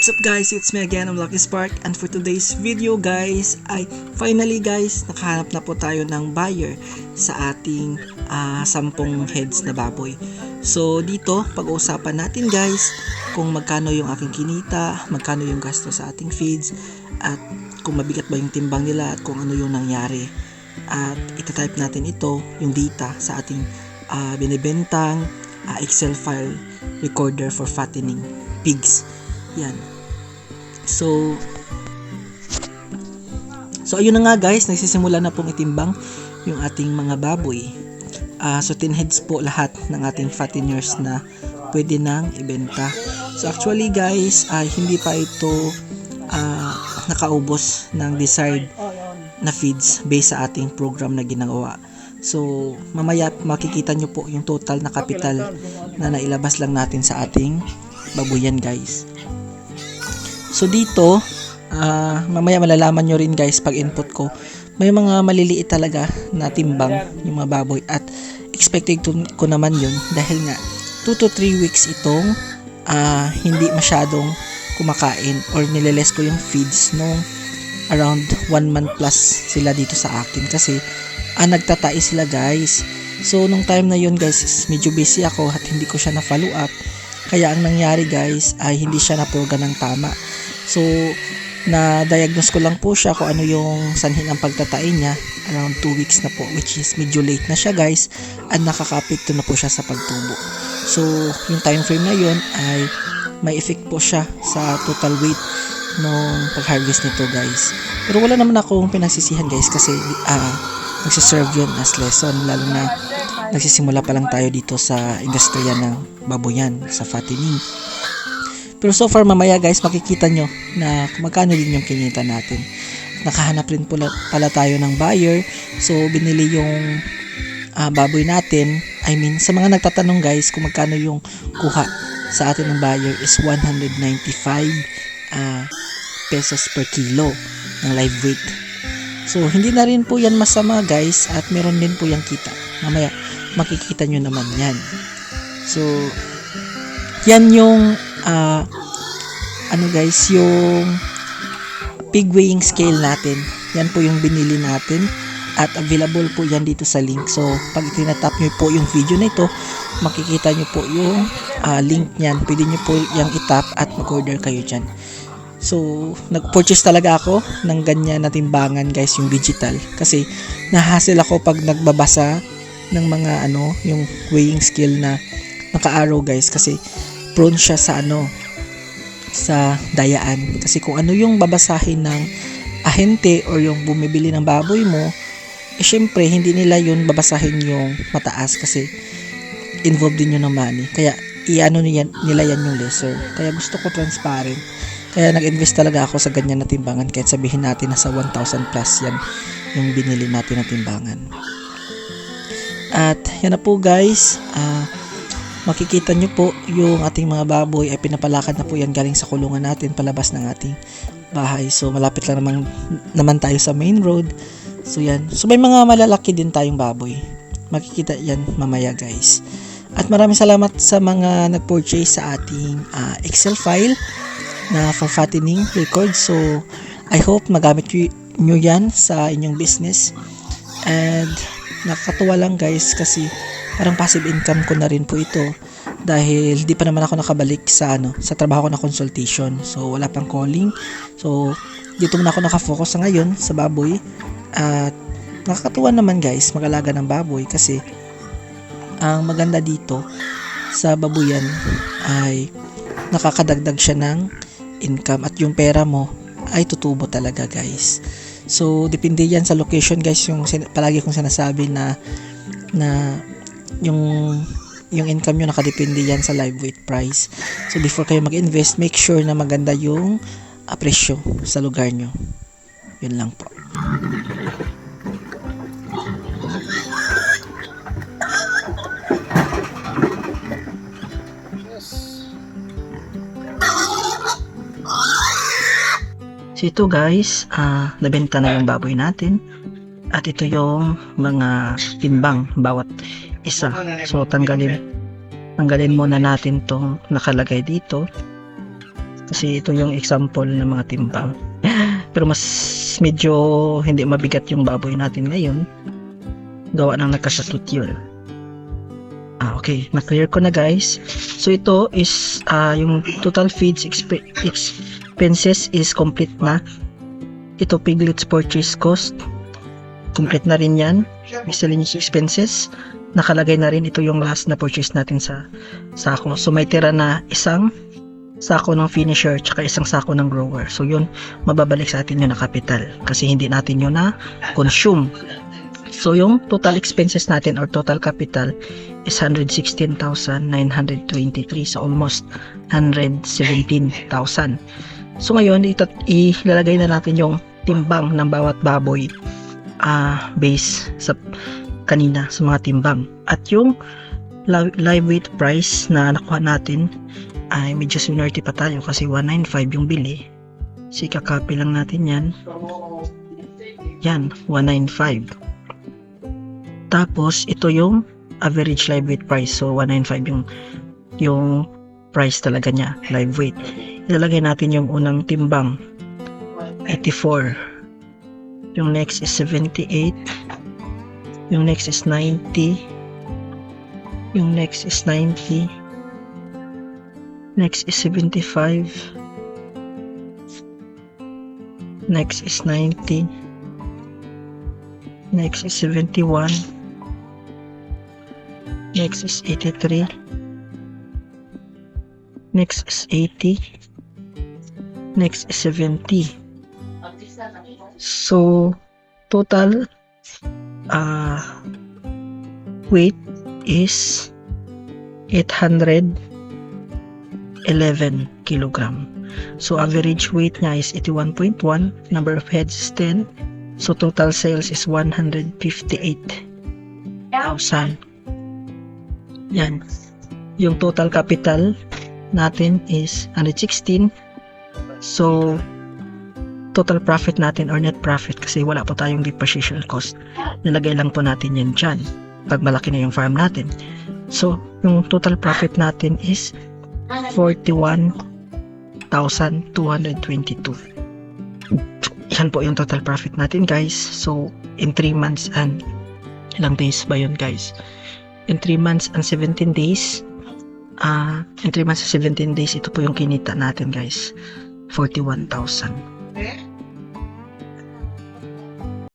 What's up guys, it's me again, I'm Lucky Spark, and for today's video guys ay finally guys nakahanap na po tayo ng buyer sa ating 10 heads na baboy. So dito pag-uusapan natin guys kung magkano yung aking kinita, magkano yung gasto sa ating feeds, at kung mabigat ba yung timbang nila at kung ano yung nangyari. At itatype natin ito, yung data sa ating binibentang Excel file recorder for fattening pigs. Yan. So ayun na nga guys, nagsisimula na pong itimbang yung ating mga baboy. So 10 heads po lahat ng ating fatteners na pwede nang ibenta. So actually guys, hindi pa ito nakaubos ng desired na feeds based sa ating program na ginagawa. So mamaya makikita nyo po yung total na capital na nailabas lang natin sa ating babuyan guys. So dito mamaya malalaman nyo rin guys pag input ko, may mga maliliit talaga na timbang yung mga baboy, at expected ko naman yun dahil nga 2 to 3 weeks itong hindi masyadong kumakain or nileles ko yung feeds nung around 1 month plus sila dito sa akin kasi nagtatai sila guys. So nung time na yun guys, medyo busy ako at hindi ko siya na follow up, kaya ang nangyari guys ay hindi siya naproga ng tama. So na-diagnose ko lang po siya kung ano yung sanhin ng pagtatai niya around 2 weeks na po, which is medyo late na siya guys, at nakaka-apekto na po siya sa pagtubo. So yung time frame na yun ay may effect po siya sa total weight nung pag-harvest nito guys. Pero wala naman akong pinagsisihan guys kasi nagsiserve yun as lesson, lalo na nagsisimula pa lang tayo dito sa industriya ng baboyan, sa fattening. Pero so far mamaya guys makikita nyo na magkano din yung kinita natin. Nakahanap rin pala tayo ng buyer. So binili yung baboy natin. I mean, sa mga nagtatanong guys kung magkano yung kuha sa atin ng buyer is 195 pesos per kilo ng live weight. So hindi na rin po yan masama guys, at meron din po yung kita. Mamaya makikita nyo naman yan. So yan yung guys, yung pig weighing scale natin. Yan po yung binili natin at available po yan dito sa link. So pag tinatap nyo po yung video na ito, makikita nyo po yung link nyan. Pwede nyo po yung itap at mag-order kayo dyan. So nag-purchase talaga ako ng ganyan na timbangan guys, yung digital, kasi nahassle ako pag nagbabasa ng mga yung weighing scale na naka-arrow guys, kasi prone siya sa sa dayaan. Kasi kung ano yung babasahin ng ahente or yung bumibili ng baboy mo, syempre hindi nila yun babasahin yung mataas kasi involved din yun ng money. Kaya nila yan yung lesser. Kaya gusto ko transparent. Kaya nag-invest talaga ako sa ganyan na timbangan, kahit sabihin natin nasa 1,000 plus yan yung binili natin na timbangan. At yan na po guys, makikita nyo po yung ating mga baboy ay pinapalakad na po yan galing sa kulungan natin palabas ng ating bahay. So malapit lang naman tayo sa main road. So yan, so may mga malalaki din tayong baboy, makikita yan mamaya guys. At maraming salamat sa mga nag-purchase sa ating Excel file na for fattening record. So I hope magamit nyo yan sa inyong business. And nakakatuwa lang guys kasi parang passive income ko na rin po ito, dahil di pa naman ako nakabalik sa trabaho ko na consultation. So wala pang calling. So dito muna ako nakafocus sa ngayon sa baboy. At nakakatuwa naman guys mag-alaga ng baboy, kasi ang maganda dito sa babuyan ay nakakadagdag siya ng income, at yung pera mo ay tutubo talaga guys. So depende yan sa location guys, yung palagi kong sinasabi na yung income nyo nakadepende yan sa live weight price. So before kayo mag-invest, make sure na maganda yung presyo sa lugar nyo. Yun lang po. So ito guys, nabenta na yung baboy natin, at ito yung mga timbang bawat isa. So tanggalin muna natin tong nakalagay dito Kasi ito yung example ng mga timbang. Pero mas medyo hindi mabigat yung baboy natin ngayon. Gawa ng nagkasakit yun. Okay, na-clear ko na guys. So ito is yung total feeds expenses is complete na. Ito piglets purchase cost. Complete na rin yan. Miscellaneous expenses. Nakalagay na rin ito yung last na purchase natin sa sako. So may tira na isang sako ng finisher tsaka isang sako ng grower. So yun, mababalik sa atin yun na capital. Kasi hindi natin yun na consume. So yung total expenses natin or total capital is 116,923. So almost 117,000. So ngayon ilalagay na natin yung timbang ng bawat baboy base sa kanina sa mga timbang. At yung live weight price na nakuha natin ay medyo similarity pa tayo kasi 195 yung bili. So kakopy lang natin yan. Yan, 195. Tapos ito yung average live weight price. So 195 yung price talaga niya, live weight. Ilalagay natin yung unang timbang 84. Yung next is 78. Yung next is 90. Yung next is 90. Next is 75. Next is 90. Next is 71. Next is 83. Next is 80. Next is 70. So total weight is 811 kilogram. So average weight niya is 81.1. Number of heads is 10. So total sales is 158,000. Yan. Yung total capital natin is 116. So total profit natin or net profit kasi wala po tayong depreciation cost. Nilagay lang po natin yan dyan pag malaki na yung farm natin. So yung total profit natin is 41,222. Yan po yung total profit natin guys. So in 3 months and ilang days ba yun guys? In 3 months and 17 days in 3 months and 17 days ito po yung kinita natin guys, 41,000.